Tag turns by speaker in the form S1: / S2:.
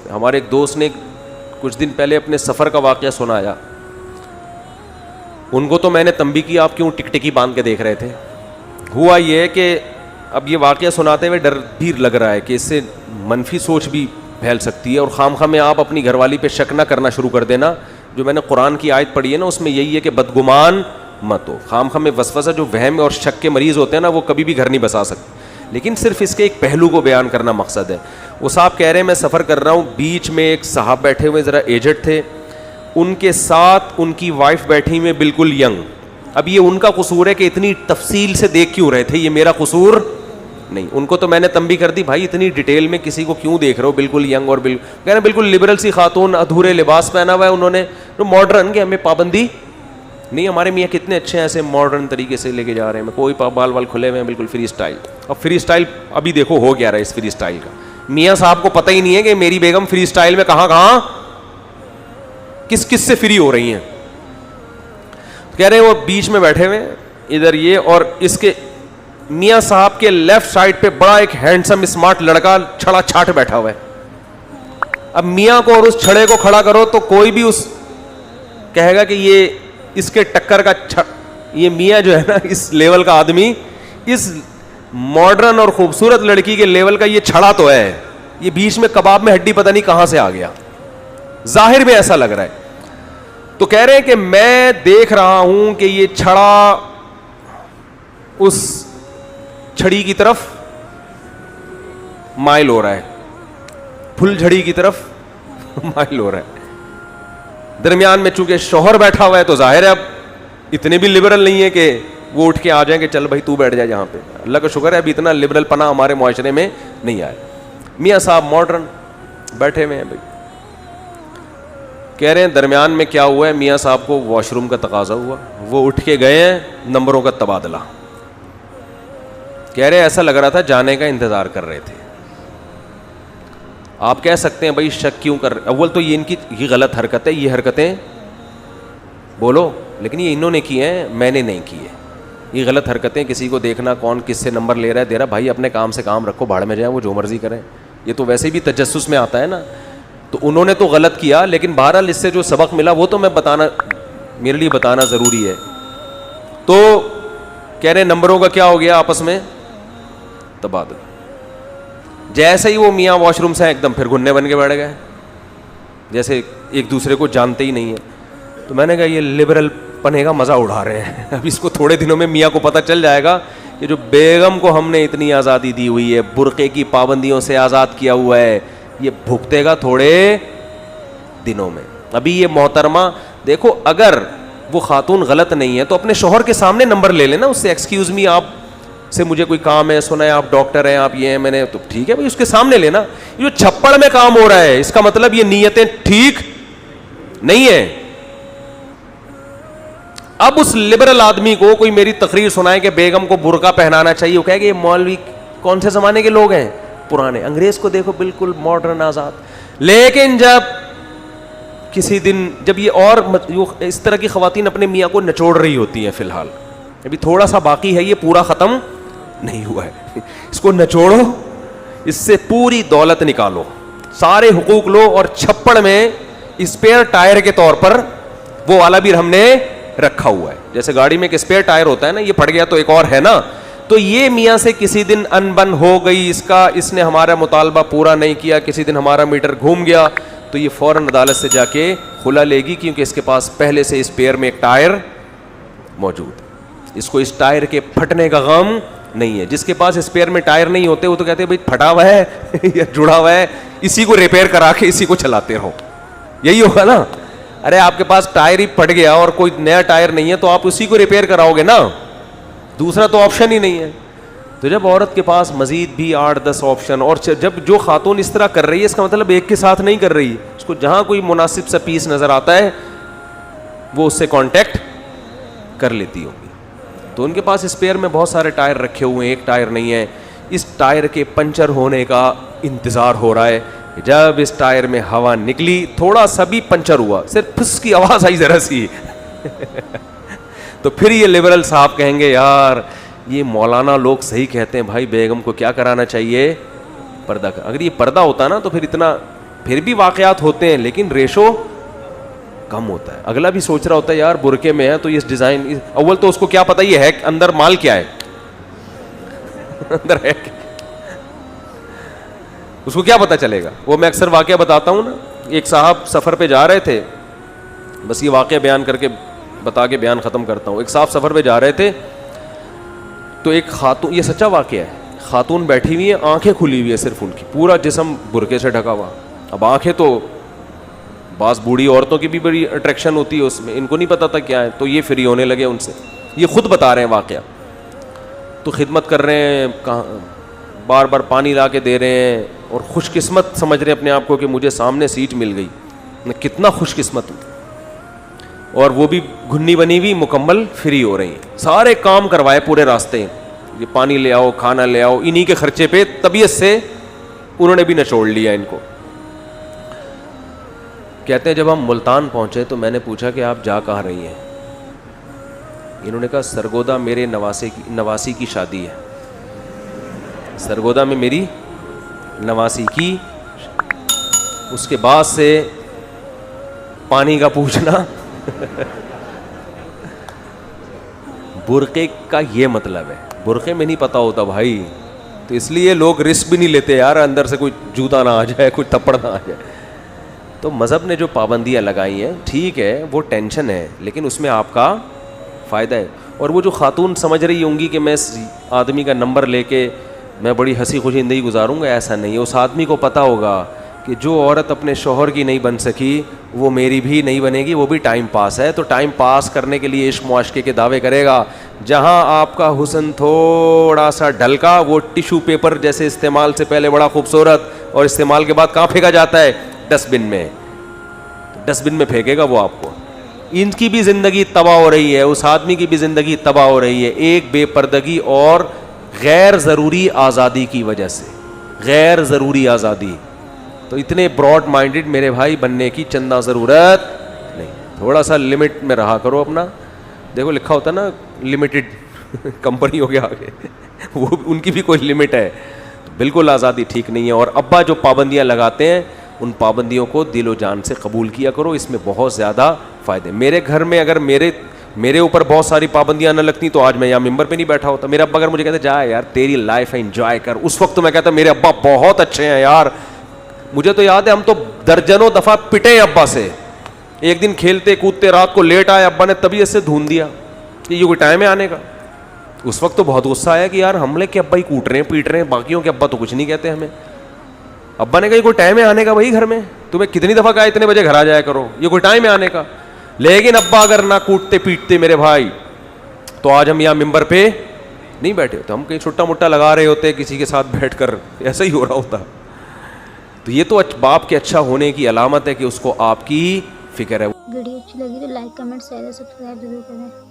S1: ہمارے ایک دوست نے کچھ دن پہلے اپنے سفر کا واقعہ سنایا. ان کو تو میں نے تنبیہ کی آپ کیوں ٹکٹکی باندھ کے دیکھ رہے تھے. ہوا یہ کہ اب یہ واقعہ سناتے ہوئے ڈر بھی لگ رہا ہے کہ اس سے منفی سوچ بھی پھیل سکتی ہے, اور خواہ میں آپ اپنی گھر والی پہ شک نہ کرنا شروع کر دینا. جو میں نے قرآن کی آیت پڑھی ہے نا, اس میں یہی ہے کہ بدگمان مت ہو. خواہ میں وسوسہ, جو وہم اور شک کے مریض ہوتے ہیں نا, وہ کبھی بھی گھر نہیں بسا سکتے. لیکن صرف اس کے ایک پہلو کو بیان کرنا مقصد ہے. وہ صاحب کہہ رہے ہیں میں سفر کر رہا ہوں, بیچ میں ایک صاحب بیٹھے ہوئے ذرا ایجڈ تھے, ان کے ساتھ ان کی وائف بیٹھی ہوئی بالکل ینگ. اب یہ ان کا قصور ہے کہ اتنی تفصیل سے دیکھ کیوں رہے تھے, یہ میرا قصور نہیں. ان کو تو میں نے تنبیہ کر دی, بھائی اتنی ڈیٹیل میں کسی کو کیوں دیکھ رہے ہو, بالکل ینگ, اور کہہ رہے ہیں بالکل لبرل سی خاتون, ادھورے لباس پہنا ہوا ہے انہوں نے, ماڈرن, کہ ہمیں پابندی نہیں. ہمارے میاں کتنے اچھے ہیں, ایسے ماڈرن طریقے سے لے کے جا رہے ہیں, کوئی بال وال کھلے ہوئے ہیں, بالکل فری اسٹائل. اب فری اسٹائل ابھی دیکھو ہو گیا رہا ہے اس فری اسٹائل کا. میاں صاحب کو پتہ ہی نہیں ہے کہ میری بیگم فری اسٹائل میں کہاں کس کس سے فری ہو رہی ہیں. کہہ رہے ہیں وہ بیچ میں بیٹھے ہوئے ادھر یہ, اور اس کے میاں صاحب کے لیفٹ سائڈ پہ بڑا ایک ہینڈسم اسمارٹ لڑکا چھڑا چھاٹ بیٹھا ہوا ہے. اب میاں کو اور اس چھڑے کو کھڑا کرو تو کوئی بھی اس کہے گا کہ یہ اس کے ٹکر کا یہ میاں جو ہے نا, اس لیول کا آدمی, اس ماڈرن اور خوبصورت لڑکی کے لیول کا یہ چھڑا تو ہے, یہ بیچ میں کباب میں ہڈی پتہ نہیں کہاں سے آ گیا. ظاہر میں ایسا لگ رہا ہے. تو کہہ رہے ہیں کہ میں دیکھ رہا ہوں کہ یہ چھڑا اس چھڑی کی طرف مائل ہو رہا ہے, پھل جھڑی کی طرف مائل ہو رہا ہے. درمیان میں چونکہ شوہر بیٹھا ہوا ہے تو ظاہر ہے اب اتنے بھی لبرل نہیں ہے کہ وہ اٹھ کے آ جائیں کہ چل بھائی تو بیٹھ جائے جہاں پہ. اللہ کا شکر ہے ابھی اتنا لبرل پنا ہمارے معاشرے میں نہیں آیا. میاں صاحب ماڈرن بیٹھے ہوئے ہیں بھائی. کہہ رہے ہیں درمیان میں کیا ہوا ہے, میاں صاحب کو واش روم کا تقاضا ہوا, وہ اٹھ کے گئے ہیں, نمبروں کا تبادلہ. کہہ رہے ایسا لگ رہا تھا جانے کا انتظار کر رہے تھے. آپ کہہ سکتے ہیں بھائی شک کیوں کر رہے, اول تو یہ ان کی یہ غلط حرکت ہے, یہ حرکتیں بولو, لیکن یہ انہوں نے کی ہیں, میں نے نہیں کی ہے. یہ غلط حرکتیں, کسی کو دیکھنا کون کس سے نمبر لے رہا ہے دے رہا, بھائی اپنے کام سے کام رکھو, بھاڑ میں جائیں, وہ جو مرضی کریں. یہ تو ویسے بھی تجسس میں آتا ہے نا. تو انہوں نے تو غلط کیا, لیکن بہرحال اس سے جو سبق ملا وہ تو میں بتانا, میرے لیے بتانا ضروری ہے. تو کہہ رہے نمبروں کا کیا ہو گیا آپس میں تبادلہ. جیسے ہی وہ میاں واش روم سے ایک دم پھر گھننے بن کے بیٹھ گئے, جیسے ایک دوسرے کو جانتے ہی نہیں ہیں. تو میں نے کہا یہ لبرل پنے کا مزہ اڑا رہے ہیں. اب اس کو تھوڑے دنوں میں میاں کو پتہ چل جائے گا کہ جو بیگم کو ہم نے اتنی آزادی دی ہوئی ہے, برقعے کی پابندیوں سے آزاد کیا ہوا ہے, یہ بھگتے گا تھوڑے دنوں میں. ابھی یہ محترمہ دیکھو, اگر وہ خاتون غلط نہیں ہے تو اپنے شوہر کے سامنے نمبر لے لینا اس سے, ایکسکیوز می آپ سے مجھے کوئی کام ہے, سنا ہے آپ ڈاکٹر ہیں, آپ یہ ہیں, میں نے تو ٹھیک ہے بھائی اس کے سامنے لینا. یہ جو چھپڑ میں کام ہو رہا ہے اس کا مطلب یہ نیتیں ٹھیک نہیں ہے. اب اس لبرل آدمی کو کوئی میری تقریر سنائے کہ بیگم کو برقع پہنانا چاہیے, وہ کہے کہ یہ مولوی کون سے زمانے کے لوگ ہیں, پرانے. انگریز کو دیکھو بالکل ماڈرن آزاد. لیکن جب کسی دن جب یہ اور اس طرح کی خواتین اپنے میاں کو نچوڑ رہی ہوتی ہیں, فی الحال ابھی تھوڑا سا باقی ہے, یہ پورا ختم نہیں ہوا ہے, اس کو نچوڑو, اس سے پوری دولت نکالو, سارے حقوق لو, اور چھپڑ میں اسپیئر ٹائر کے طور پر وہ والا بھی ہم نے رکھا ہوا ہے. جیسے گاڑی میں ایک اسپیئر ٹائر ہوتا ہے نا, یہ پھٹ گیا تو ایک اور ہے نا. تو یہ میاں سے کسی دن انبن ہو گئی اس نے ہمارا مطالبہ پورا نہیں کیا, کسی دن ہمارا میٹر گھوم گیا, تو یہ فوراً عدالت سے جا کے کھلا لے گی, کیونکہ اس کے پاس پہلے سے اسپیئر میں ایک ٹائر موجود. اس کو اس ٹائر کے پھٹنے کا غم نہیں ہے. جس کے پاس اسپیئر میں ٹائر نہیں ہوتے وہ تو کہتے ہیں بھائی پھٹا ہوا ہے یا جڑا ہوا ہے, اسی کو ریپیئر کرا کے اسی کو چلاتے رہو, یہی ہوگا نا. ارے آپ کے پاس ٹائر ہی پھٹ گیا اور کوئی نیا ٹائر نہیں ہے تو آپ اسی کو ریپیئر کراؤ گے نا, دوسرا تو آپشن ہی نہیں ہے. تو جب عورت کے پاس مزید بھی 8-10 آپشن, اور جب جو خاتون اس طرح کر رہی ہے اس کا مطلب ایک کے ساتھ نہیں کر رہی, اس کو جہاں کوئی مناسب سا پیس نظر آتا ہے وہ اس سے کانٹیکٹ کر لیتی ہوگی. تو ان کے پاس اسپیئر میں بہت سارے ٹائر رکھے ہوئے ہیں, ایک ٹائر نہیں ہے. اس ٹائر کے پنچر ہونے کا انتظار ہو رہا ہے. جب اس ٹائر میں ہوا نکلی, تھوڑا سا بھی پنچر ہوا, صرف پھس کی آواز آئی ذرا سی تو پھر یہ لبرل صاحب کہیں گے یار یہ مولانا لوگ صحیح کہتے ہیں بھائی, بیگم کو کیا کرانا چاہیے, پردہ. اگر یہ پردہ ہوتا نا تو پھر اتنا پھر بھی واقعات ہوتے ہیں لیکن ریشو کم ہوتا ہے. اگلا بھی سوچ رہا ہوتا ہے یار برقعے میں ہے تو یہ ڈیزائن, اول تو اس کو کیا پتا یہ ہے اندر مال کیا ہے, اندر ہے اس کو کیا پتا چلے گا. وہ میں اکثر واقعہ بتاتا ہوں نا, ایک صاحب سفر پہ جا رہے تھے, بس یہ واقعہ بیان کر کے بتا کے بیان ختم کرتا ہوں. ایک صاحب سفر پہ جا رہے تھے تو ایک خاتون, یہ سچا واقعہ ہے, خاتون بیٹھی ہوئی ہے, آنکھیں کھلی ہوئی ہے صرف ان کی, پورا جسم برقعے سے ڈھکا ہوا. اب آنکھیں تو بعض بوڑھی عورتوں کی بھی بڑی اٹریکشن ہوتی ہے اس میں, ان کو نہیں پتا تھا کیا ہے, تو یہ فری ہونے لگے ان سے. یہ خود بتا رہے ہیں واقعہ. تو خدمت کر رہے ہیں, بار بار پانی لا کے دے رہے ہیں, اور خوش قسمت سمجھ رہے ہیں اپنے آپ کو کہ مجھے سامنے سیٹ مل گئی, میں کتنا خوش قسمت ہوں. اور وہ بھی گھنی بنی ہوئی مکمل فری ہو رہی ہیں, سارے کام کروائے پورے راستے, یہ پانی لے آؤ, کھانا لے آؤ, انہی کے خرچے پہ طبیعت سے انہوں نے بھی نچوڑ لیا ان کو. کہتے ہیں جب ہم ملتان پہنچے تو میں نے پوچھا کہ آپ جا کہاں رہی ہیں. انہوں نے کہا سرگودا میرے نواسی کی شادی ہے, سرگودا میں میری نواسی کی, اس کے بعد سے پانی کا پوچھنا برقعے کا یہ مطلب ہے, برقعے میں نہیں پتا ہوتا بھائی, تو اس لیے لوگ رسک بھی نہیں لیتے یار اندر سے کوئی جوتا نہ آ جائے, کوئی تھپڑ نہ آ جائے. تو مذہب نے جو پابندیاں لگائی ہیں ٹھیک ہے, وہ ٹینشن ہے لیکن اس میں آپ کا فائدہ ہے. اور وہ جو خاتون سمجھ رہی ہوں گی کہ میں اس آدمی کا نمبر لے کے میں بڑی ہنسی خوشی زندگی گزاروں گا, ایسا نہیں ہے. اس آدمی کو پتہ ہوگا کہ جو عورت اپنے شوہر کی نہیں بن سکی وہ میری بھی نہیں بنے گی, وہ بھی ٹائم پاس ہے. تو ٹائم پاس کرنے کے لیے عشق معاشقے کے دعوے کرے گا. جہاں آپ کا حسن تھوڑا سا ڈھلکا, وہ ٹیشو پیپر جیسے استعمال سے پہلے بڑا خوبصورت اور استعمال کے بعد کہاں پھینکا جاتا ہے, ڈسٹ بن میں, ڈسٹ بن میں پھینکے گا وہ آپ کو. ان کی بھی زندگی تباہ ہو رہی ہے, اس آدمی کی بھی زندگی تباہ ہو رہی ہے, ایک بے پردگی اور غیر ضروری آزادی کی وجہ سے, غیر ضروری آزادی. تو اتنے براڈ مائنڈڈ میرے بھائی بننے کی چندہ ضرورت نہیں, تھوڑا سا لمٹ میں رہا کرو اپنا. دیکھو لکھا ہوتا ہے نا لمیٹڈ کمپنی ہو گیا آگے, وہ ان کی بھی کوئی لمٹ ہے. بالکل آزادی ٹھیک نہیں ہے. اور ابا جو پابندیاں لگاتے ہیں ان پابندیوں کو دل و جان سے قبول کیا کرو, اس میں بہت زیادہ فائدے. میرے گھر میں اگر میرے اوپر بہت ساری پابندیاں نہ لگتی تو آج میں یہاں ممبر پہ نہیں بیٹھا ہوتا. میرے ابا اگر مجھے کہتے جا یار تیری لائف ہے انجوائے کر, اس وقت تو میں کہتا میرے ابا بہت اچھے ہیں یار. مجھے تو یاد ہے ہم تو درجنوں دفعہ پٹے ہیں ابا سے. ایک دن کھیلتے کودتے رات کو لیٹ آئے, ابا نے طبیعت سے ڈھونڈ دیا کہ یہ کوئی ٹائم ہے آنے کا. اس وقت تو بہت غصہ آیا کہ یار ہم لے کے ابا ہی کوٹ رہے ہیں پیٹ رہے ہیں, باقیوں کے ابا تو کچھ نہیں کہتے ہمیں. ابا نے کہا یہ کوئی ٹائم ہے آنے کا بھائی گھر میں, تمہیں کتنی دفعہ کہا اتنے بجے گھر آ جایا کرو, یہ کوئی ٹائم ہے آنے کا. لیکن ابا اگر نہ کوٹتے پیٹتے میرے بھائی تو آج ہم یہاں ممبر پہ نہیں بیٹھے ہوتے, ہم کہیں چھوٹا موٹا لگا رہے ہوتے کسی کے ساتھ بیٹھ کر, ایسا ہی ہو رہا ہوتا. تو یہ تو باپ کے اچھا ہونے کی علامت ہے کہ اس کو آپ کی فکر ہے.
S2: ویڈیو اچھی لگی تو لائک کمنٹ شیئر سبسکرائب ضرور کریں.